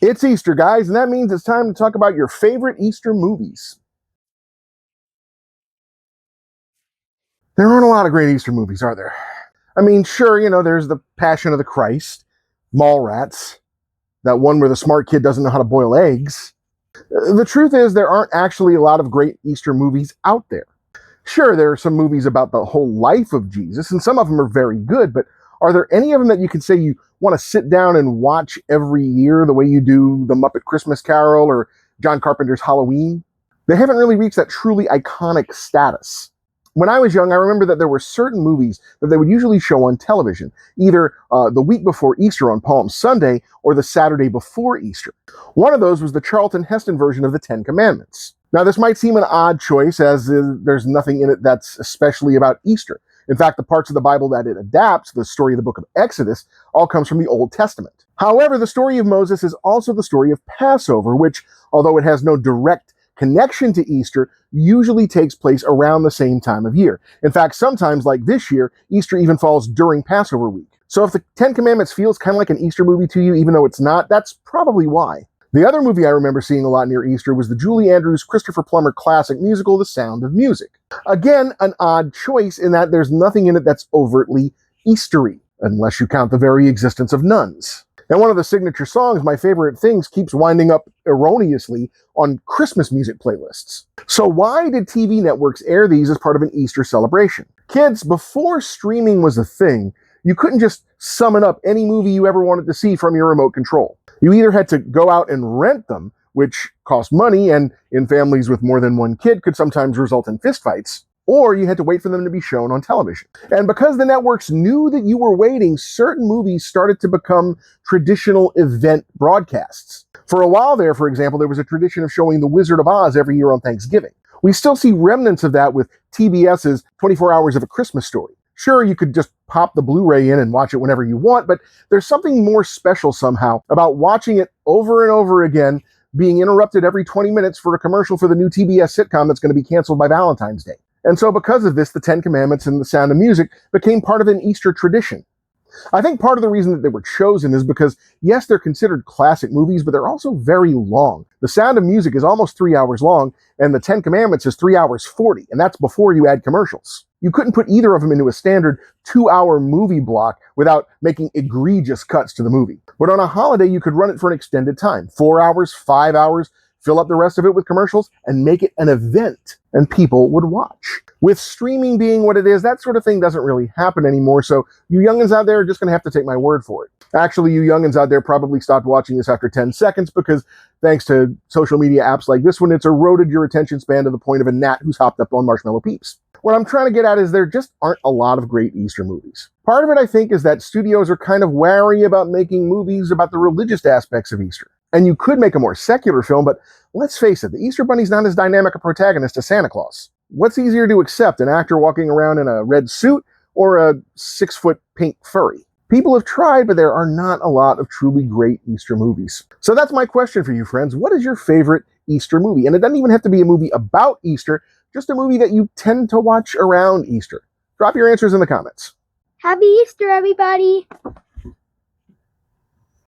It's Easter, guys, and that means it's time to talk about your favorite Easter movies. There aren't a lot of great Easter movies, are there? I mean, sure, there's The Passion of the Christ, Mallrats, that one where the smart kid doesn't know how to boil eggs. The truth is, there aren't actually a lot of great Easter movies out there. Sure, there are some movies about the whole life of Jesus, and some of them are very good, but are there any of them that you can say you want to sit down and watch every year the way you do The Muppet Christmas Carol or John Carpenter's Halloween? They haven't really reached that truly iconic status. When I was young, I remember that there were certain movies that they would usually show on television, either the week before Easter on Palm Sunday or the Saturday before Easter. One of those was the Charlton Heston version of the Ten Commandments. Now, this might seem an odd choice, as there's nothing in it that's especially about Easter. In fact, the parts of the Bible that it adapts, the story of the book of Exodus, all comes from the Old Testament. However, the story of Moses is also the story of Passover, which, although it has no direct connection to Easter, usually takes place around the same time of year. In fact, sometimes, like this year, Easter even falls during Passover week. So if the Ten Commandments feels kind of like an Easter movie to you, even though it's not, that's probably why. The other movie I remember seeing a lot near Easter was the Julie Andrews Christopher Plummer classic musical, The Sound of Music. Again, an odd choice in that there's nothing in it that's overtly Eastery, unless you count the very existence of nuns. And one of the signature songs, My Favorite Things, keeps winding up erroneously on Christmas music playlists. So why did TV networks air these as part of an Easter celebration? Kids, before streaming was a thing, you couldn't just summon up any movie you ever wanted to see from your remote control. You either had to go out and rent them, which cost money and in families with more than one kid could sometimes result in fistfights, or you had to wait for them to be shown on television. And because the networks knew that you were waiting, certain movies started to become traditional event broadcasts. For a while there, for example, there was a tradition of showing The Wizard of Oz every year on Thanksgiving. We still see remnants of that with TBS's 24 Hours of a Christmas Story. Sure, you could just pop the Blu-ray in and watch it whenever you want, but there's something more special somehow about watching it over and over again, being interrupted every 20 minutes for a commercial for the new TBS sitcom that's going to be canceled by Valentine's Day. And so because of this, the Ten Commandments and The Sound of Music became part of an Easter tradition. I think part of the reason that they were chosen is because, yes, they're considered classic movies, but they're also very long. The Sound of Music is almost 3 hours long, and the Ten Commandments is 3 hours 40, and that's before you add commercials. You couldn't put either of them into a standard 2-hour movie block without making egregious cuts to the movie. But on a holiday, you could run it for an extended time, 4 hours, 5 hours, fill up the rest of it with commercials, and make it an event, and people would watch. With streaming being what it is, that sort of thing doesn't really happen anymore, so you youngins out there are just going to have to take my word for it. Actually, you youngins out there probably stopped watching this after 10 seconds because thanks to social media apps like this one, it's eroded your attention span to the point of a gnat who's hopped up on Marshmallow Peeps. What I'm trying to get at is there just aren't a lot of great Easter movies. Part of it, I think, is that studios are kind of wary about making movies about the religious aspects of Easter. And you could make a more secular film, but let's face it, the Easter Bunny's not as dynamic a protagonist as Santa Claus. What's easier to accept, an actor walking around in a red suit or a 6-foot pink furry? People have tried, but there are not a lot of truly great Easter movies. So that's my question for you, friends. What is your favorite Easter movie? And it doesn't even have to be a movie about Easter, just a movie that you tend to watch around Easter. Drop your answers in the comments. Happy Easter, everybody!